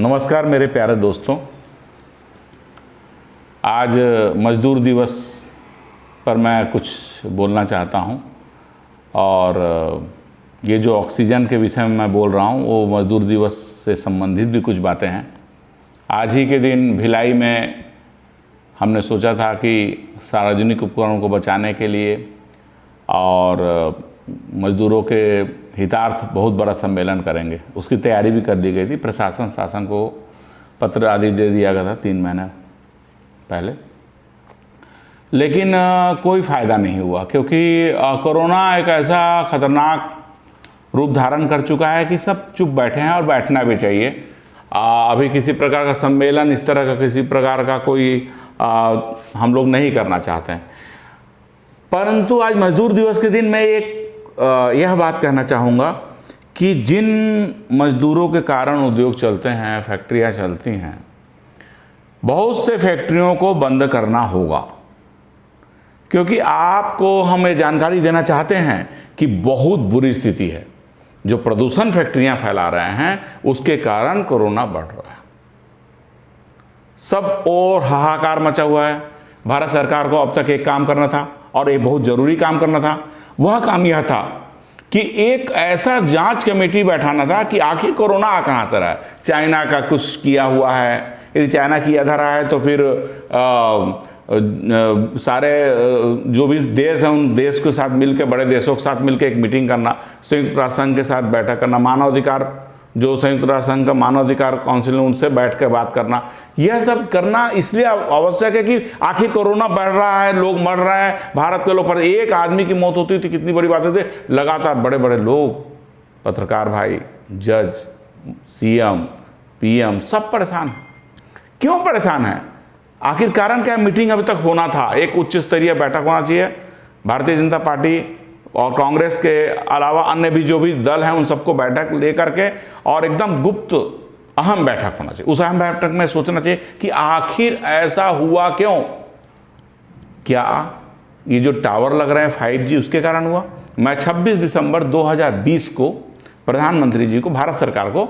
नमस्कार मेरे प्यारे दोस्तों, आज मज़दूर दिवस पर मैं कुछ बोलना चाहता हूं और ये जो ऑक्सीजन के विषय में मैं बोल रहा हूं वो मज़दूर दिवस से संबंधित भी कुछ बातें हैं। आज ही के दिन भिलाई में हमने सोचा था कि सार्वजनिक उपकरणों को बचाने के लिए और मज़दूरों के हितार्थ बहुत बड़ा सम्मेलन करेंगे। उसकी तैयारी भी कर ली गई थी। शासन को पत्र आदि दे दिया गया था 3 महीने पहले, लेकिन कोई फ़ायदा नहीं हुआ क्योंकि कोरोना एक ऐसा ख़तरनाक रूप धारण कर चुका है कि सब चुप बैठे हैं और बैठना भी चाहिए। अभी किसी प्रकार का सम्मेलन, इस तरह का किसी प्रकार का कोई हम लोग नहीं करना चाहते हैं। परंतु आज मज़दूर दिवस के दिन मैं यह बात कहना चाहूँगा कि जिन मज़दूरों के कारण उद्योग चलते हैं, फैक्ट्रियाँ चलती हैं, बहुत से फैक्ट्रियों को बंद करना होगा क्योंकि आपको हम ये जानकारी देना चाहते हैं कि बहुत बुरी स्थिति है। जो प्रदूषण फैक्ट्रियाँ फैला रहे हैं उसके कारण कोरोना बढ़ रहा है। सब और हाहाकार मचा हुआ है। भारत सरकार को अब तक एक काम करना था और एक बहुत ज़रूरी काम करना था। वह काम यह था कि एक ऐसा जांच कमेटी बैठाना था कि आखिर कोरोना कहाँ से रहा है। चाइना का कुछ किया हुआ है, यदि चाइना किया था रहा है तो फिर सारे जो भी देश हैं उन देश के साथ मिलकर, बड़े देशों के साथ मिलकर एक मीटिंग करना, संयुक्त राष्ट्र संघ के साथ बैठक करना, मानवाधिकार जो संयुक्त राष्ट्र संघ का मानवाधिकार काउंसिल है उनसे बैठ कर बात करना। यह सब करना इसलिए आवश्यक है कि आखिर कोरोना बढ़ रहा है, लोग मर रहे हैं, भारत के लोग पर एक आदमी की मौत होती थी, कितनी बड़ी बात होती, लगातार बड़े बड़े लोग, पत्रकार भाई, जज, सीएम, पीएम सब परेशान हैं। क्यों परेशान है? आखिर कारण क्या? मीटिंग अभी तक होना था, एक उच्च स्तरीय बैठक होना चाहिए। भारतीय जनता पार्टी और कांग्रेस के अलावा अन्य भी जो भी दल हैं उन सबको बैठक लेकर के और एकदम गुप्त अहम बैठक होना चाहिए। उस अहम बैठक में सोचना चाहिए कि आखिर ऐसा हुआ क्यों। क्या ये जो टावर लग रहे हैं 5G उसके कारण हुआ? मैं 26 दिसंबर 2020 को प्रधानमंत्री जी को, भारत सरकार को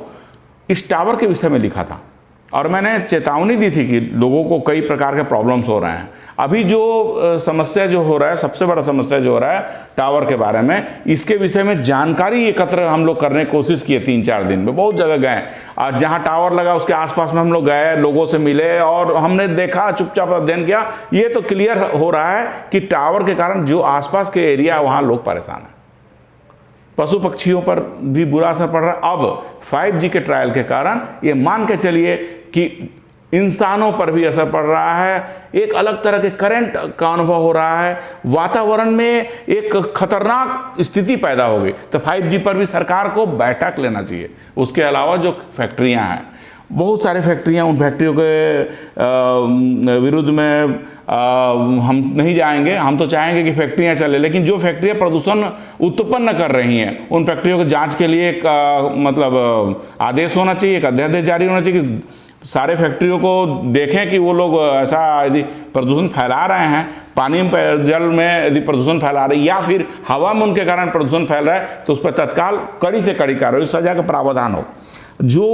इस टावर के विषय में लिखा था और मैंने चेतावनी दी थी कि लोगों को कई प्रकार के प्रॉब्लम्स हो रहे हैं। अभी जो समस्या जो हो रहा है, सबसे बड़ा समस्या जो हो रहा है टावर के बारे में, इसके विषय में जानकारी एकत्र हम लोग करने की कोशिश किए 3-4 दिन में। बहुत जगह गए और जहां टावर लगा उसके आसपास में हम लोग गए, लोगों से मिले और हमने देखा, चुपचाप अध्ययन किया। ये तो क्लियर हो रहा है कि टावर के कारण जो आसपास के एरिया वहाँ लोग परेशान हैं, पशु पक्षियों पर भी बुरा असर पड़ रहा है। अब 5G के ट्रायल के कारण ये मान के चलिए कि इंसानों पर भी असर पड़ रहा है। एक अलग तरह के करंट का अनुभव हो रहा है, वातावरण में एक खतरनाक स्थिति पैदा हो गई। तो 5G पर भी सरकार को बैठक लेना चाहिए। उसके अलावा जो फैक्ट्रियां हैं, बहुत सारी फैक्ट्रियां, उन फैक्ट्रियों के विरुद्ध में हम नहीं जाएंगे। हम तो चाहेंगे कि फैक्ट्रियां चले, लेकिन जो फैक्ट्रियां प्रदूषण उत्पन्न कर रही हैं उन फैक्ट्रियों की जांच के लिए एक आदेश होना चाहिए, एक अध्यादेश जारी होना चाहिए कि सारे फैक्ट्रियों को देखें कि वो लोग ऐसा यदि प्रदूषण फैला रहे हैं, पानी में, जल में यदि प्रदूषण फैला रहे या फिर हवा में उनके कारण प्रदूषण फैल रहा है तो उस पर तत्काल कड़ी से कड़ी कार्रवाई, सजा का प्रावधान हो। जो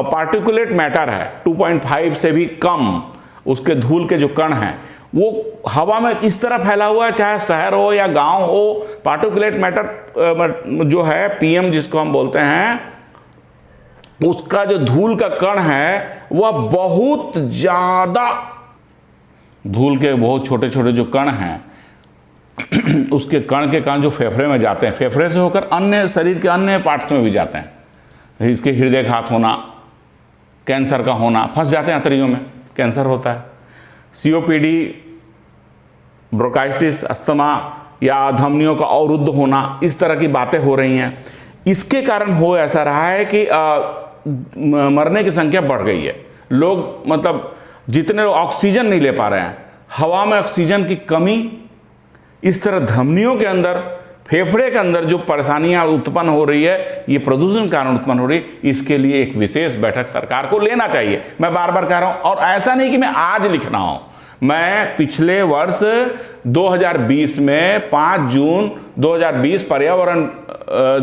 पार्टिकुलेट मैटर है 2.5 से भी कम, उसके धूल के जो कण हैं वो हवा में इस तरह फैला हुआ है, चाहे शहर हो या गांव हो। पार्टिकुलेट मैटर जो है PM जिसको हम बोलते हैं, उसका जो धूल का कण है वह बहुत ज़्यादा, धूल के बहुत छोटे छोटे जो कण हैं उसके कण के कण जो फेफड़े में जाते हैं, फेफड़े से होकर अन्य शरीर के अन्य पार्ट्स में भी जाते हैं। इसके हृदयघात होना, कैंसर का होना, फंस जाते हैं आंतड़ियों में, कैंसर होता है। COPD, ब्रोंकाइटिस, अस्थमा या धमनियों का अवरुद्ध होना, इस तरह की बातें हो रही हैं। इसके कारण हो ऐसा रहा है कि मरने की संख्या बढ़ गई है। लोग मतलब जितने लोग ऑक्सीजन नहीं ले पा रहे हैं, हवा में ऑक्सीजन की कमी, इस तरह धमनियों के अंदर, फेफड़े के अंदर जो परेशानियां उत्पन्न हो रही है, ये प्रदूषण कारण उत्पन्न हो रही है। इसके लिए एक विशेष बैठक सरकार को लेना चाहिए। मैं बार बार कह रहा हूं, और ऐसा नहीं कि मैं आज लिख रहा हूं, मैं पिछले वर्ष 2020 में 5 जून 2020 पर्यावरण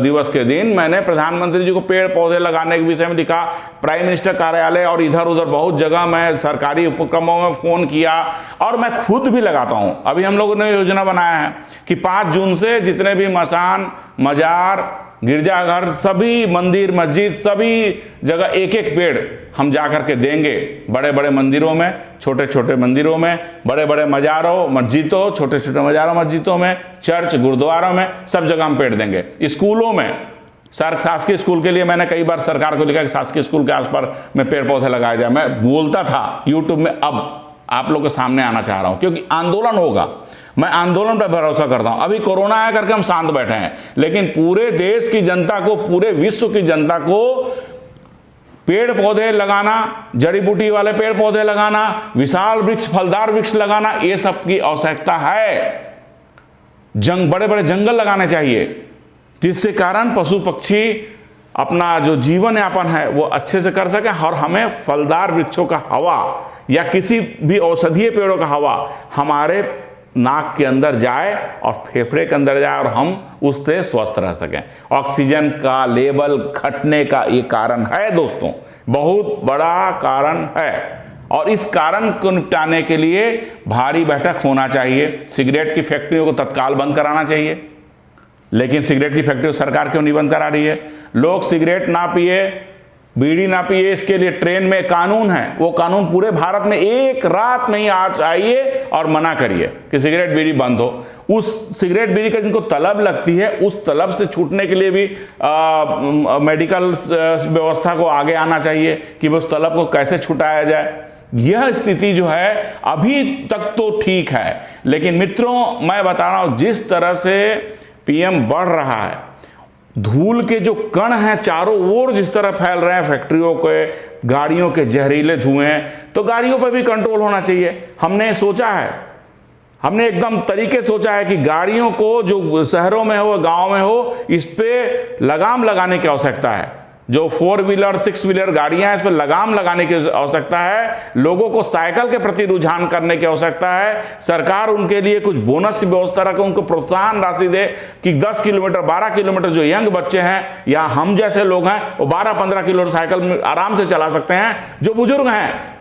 दिवस के दिन मैंने प्रधानमंत्री जी को पेड़ पौधे लगाने के विषय में लिखा। प्राइम मिनिस्टर कार्यालय और इधर उधर बहुत जगह मैं सरकारी उपक्रमों में फ़ोन किया और मैं खुद भी लगाता हूं। अभी हम लोगों ने योजना बनाया है कि 5 जून से जितने भी मसान, मजार, गिरजाघर, सभी मंदिर, मस्जिद, सभी जगह एक एक पेड़ हम जा कर के देंगे। बड़े बड़े मंदिरों में, छोटे छोटे मंदिरों में, बड़े बड़े मज़ारों, मस्जिदों, छोटे छोटे मज़ारों, मस्जिदों में, चर्च, गुरुद्वारों में, सब जगह हम पेड़ देंगे। स्कूलों में, शासकीय स्कूल के लिए मैंने कई बार सरकार को लिखा कि शासकीय स्कूल के आसपास में पेड़ पौधे लगाए जाए। मैं बोलता था यूट्यूब में, अब आप लोग के सामने आना चाह रहा हूं क्योंकि आंदोलन होगा। मैं आंदोलन पर भरोसा करता हूं। अभी कोरोना आया करके हम शांत बैठे हैं, लेकिन पूरे देश की जनता को, पूरे विश्व की जनता को पेड़ पौधे लगाना, जड़ी बूटी वाले पेड़ पौधे लगाना, विशाल वृक्ष, फलदार वृक्ष लगाना, ये सब की आवश्यकता है। बड़े बड़े जंगल लगाने चाहिए, जिससे कारण पशु पक्षी अपना जो जीवन यापन है वो अच्छे से कर सके और हमें फलदार वृक्षों का हवा या किसी भी औषधीय पेड़ों का हवा हमारे नाक के अंदर जाए और फेफड़े के अंदर जाए और हम उससे स्वस्थ रह सकें। ऑक्सीजन का लेवल घटने का ये कारण है दोस्तों, बहुत बड़ा कारण है। और इस कारण को निपटाने के लिए भारी बैठक होना चाहिए। सिगरेट की फैक्ट्रियों को तत्काल बंद कराना चाहिए, लेकिन सिगरेट की फैक्ट्री सरकार क्यों नहीं बंद करा रही है? लोग सिगरेट ना पिए, बीड़ी ना पिए, इसके लिए ट्रेन में कानून है। वो कानून पूरे भारत में एक रात में ही आ आइए और मना करिए कि सिगरेट बीड़ी बंद हो। उस सिगरेट बीड़ी का जिनको तलब लगती है, उस तलब से छूटने के लिए भी मेडिकल व्यवस्था को आगे आना चाहिए कि उस तलब को कैसे छुटाया जाए। यह स्थिति जो है अभी तक तो ठीक है, लेकिन मित्रों मैं बता रहा हूं जिस तरह से पीएम बढ़ रहा है, धूल के जो कण हैं चारों ओर जिस तरह फैल रहे हैं, फैक्ट्रियों के, गाड़ियों के जहरीले धुएं, तो गाड़ियों पर भी कंट्रोल होना चाहिए। हमने सोचा है, हमने एकदम तरीके सोचा है कि गाड़ियों को जो शहरों में हो, गांव में हो, इस पे लगाम लगाने की आवश्यकता है। जो 4 व्हीलर 6 व्हीलर गाड़ियां हैं, इस पर लगाम लगाने की आवश्यकता है। लोगों को साइकिल के प्रति रुझान करने की आवश्यकता है। सरकार उनके लिए कुछ बोनस की व्यवस्था रखे, उनको प्रोत्साहन राशि दे कि 10 किलोमीटर 12 किलोमीटर जो यंग बच्चे हैं या हम जैसे लोग हैं वो 12-15 किलोमीटर साइकिल आराम से चला सकते हैं। जो बुजुर्ग हैं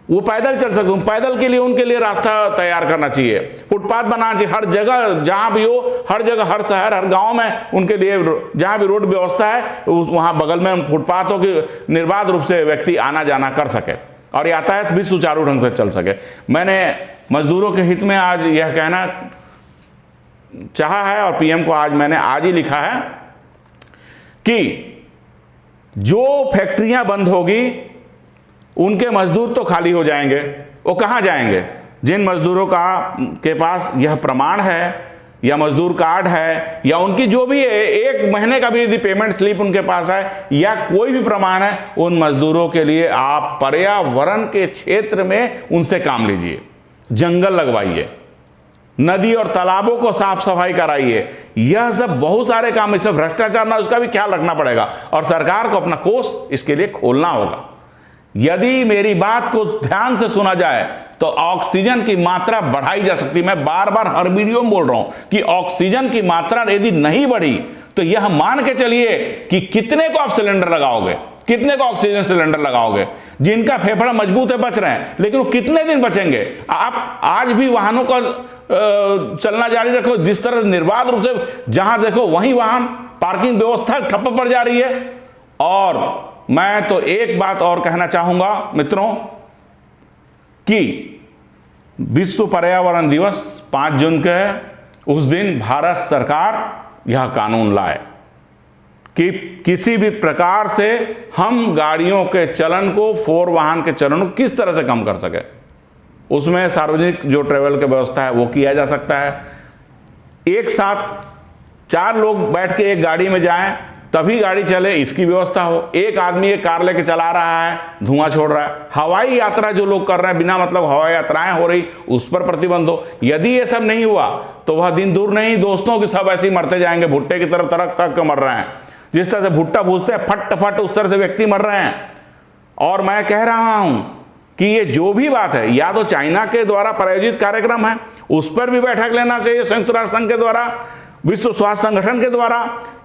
वो पैदल चल सकते हैं, पैदल के लिए उनके लिए रास्ता तैयार करना चाहिए, फुटपाथ बनाना चाहिए हर जगह, जहां भी हो, हर जगह, हर शहर, हर गांव में उनके लिए जहां भी रोड व्यवस्था है वहां बगल में फुटपाथ हो कि निर्बाध रूप से व्यक्ति आना जाना कर सके और यातायात भी सुचारू ढंग से चल सके। मैंने मजदूरों के हित में आज यह कहना चाहा है और पीएम को मैंने आज ही लिखा है कि जो फैक्ट्रियां बंद होगी उनके मजदूर तो खाली हो जाएंगे, वो कहाँ जाएंगे? जिन मजदूरों के पास यह प्रमाण है या मजदूर कार्ड है या उनकी जो भी है 1 महीने का भी यदि पेमेंट स्लिप उनके पास है या कोई भी प्रमाण है, उन मजदूरों के लिए आप पर्यावरण के क्षेत्र में उनसे काम लीजिए, जंगल लगवाइए, नदी और तालाबों को साफ सफाई कराइए। यह सब बहुत सारे काम, इससे भ्रष्टाचार ना, उसका भी ख्याल रखना पड़ेगा और सरकार को अपना कोष इसके लिए खोलना होगा। यदि मेरी बात को ध्यान से सुना जाए तो ऑक्सीजन की मात्रा बढ़ाई जा सकती है। मैं बार बार हर वीडियो में बोल रहा हूं कि ऑक्सीजन की मात्रा यदि नहीं बढ़ी तो यह मान के चलिए कि कितने को आप सिलेंडर लगाओगे, कितने को ऑक्सीजन सिलेंडर लगाओगे? जिनका फेफड़ा मजबूत है बच रहे हैं, लेकिन वो कितने दिन बचेंगे? आप आज भी वाहनों का चलना जारी रखो, जिस तरह निर्बाध रूप से जहां देखो वहीं वाहन, पार्किंग व्यवस्था ठप्प पड़ जा रही है। और मैं तो एक बात और कहना चाहूंगा मित्रों कि विश्व पर्यावरण दिवस 5 जून के है, उस दिन भारत सरकार यह कानून लाए कि किसी भी प्रकार से हम गाड़ियों के चलन को, 4 वाहन के चलन को किस तरह से कम कर सके। उसमें सार्वजनिक जो ट्रेवल की व्यवस्था है वो किया जा सकता है। एक साथ 4 लोग बैठ के एक गाड़ी में जाएं तभी गाड़ी चले, इसकी व्यवस्था हो। एक आदमी एक कार लेके चला रहा है, धुआं छोड़ रहा है। हवाई यात्रा जो लोग कर रहे हैं, बिना मतलब हवाई यात्राएं हो रही, उस पर प्रतिबंध हो। यदि ये सब नहीं हुआ तो वह दिन दूर नहीं दोस्तों कि सब ऐसे ही मरते जाएंगे, भुट्टे की तरह तरक तक मर रहे हैं। जिस तरह से भुट्टा भूजते हैं फट फट, उस तरह से व्यक्ति मर रहे हैं। और मैं कह रहा हूं कि ये जो भी बात है, या तो चाइना के द्वारा प्रायोजित कार्यक्रम है उस पर भी बैठक लेना चाहिए संयुक्त राष्ट्र संघ के द्वारा, विश्व स्वास्थ्य संगठन के द्वारा,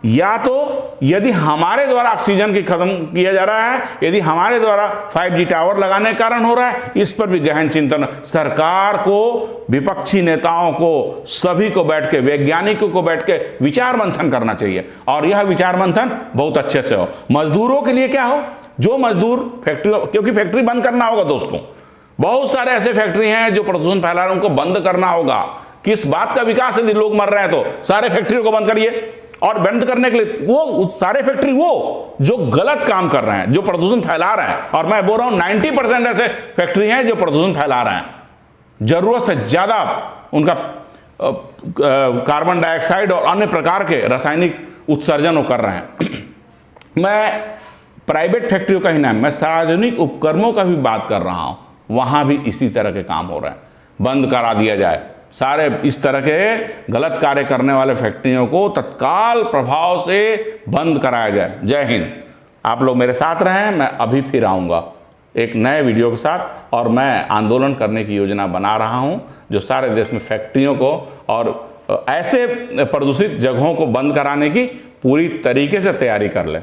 या तो यदि हमारे द्वारा ऑक्सीजन की खत्म किया जा रहा है, यदि हमारे द्वारा 5G टावर लगाने के कारण हो रहा है, इस पर भी गहन चिंतन सरकार को, विपक्षी नेताओं को, सभी को बैठ के, वैज्ञानिकों को बैठ के विचार मंथन करना चाहिए। और यह विचार मंथन बहुत अच्छे से हो। मजदूरों के लिए क्या हो, जो मजदूर फैक्ट्री, क्योंकि फैक्ट्री बंद करना होगा दोस्तों, बहुत सारे ऐसे फैक्ट्री हैं जो प्रदूषण फैला रहे हैं, उनको बंद करना होगा। किस बात का विकास है, यदि लोग मर रहे हैं तो सारे फैक्ट्रियों को बंद करिए। और बंद करने के लिए वो सारे फैक्ट्री वो जो गलत काम कर रहे हैं, जो प्रदूषण फैला रहे हैं, और मैं बोल रहा हूं 90% ऐसे फैक्ट्री हैं जो प्रदूषण फैला रहे हैं, जरूरत से ज्यादा उनका कार्बन डाइऑक्साइड और अन्य प्रकार के रासायनिक उत्सर्जन वो कर रहे हैं। मैं प्राइवेट फैक्ट्रियों का ही नहीं, मैं सार्वजनिक उपक्रमों का भी बात कर रहा हूं, वहां भी इसी तरह के काम हो रहे हैं। बंद करा दिया जाए सारे इस तरह के गलत कार्य करने वाले फैक्ट्रियों को तत्काल प्रभाव से बंद कराया जाए। जय हिंद। आप लोग मेरे साथ रहें, मैं अभी फिर आऊँगा एक नए वीडियो के साथ, और मैं आंदोलन करने की योजना बना रहा हूँ जो सारे देश में फैक्ट्रियों को और ऐसे प्रदूषित जगहों को बंद कराने की पूरी तरीके से तैयारी कर ले।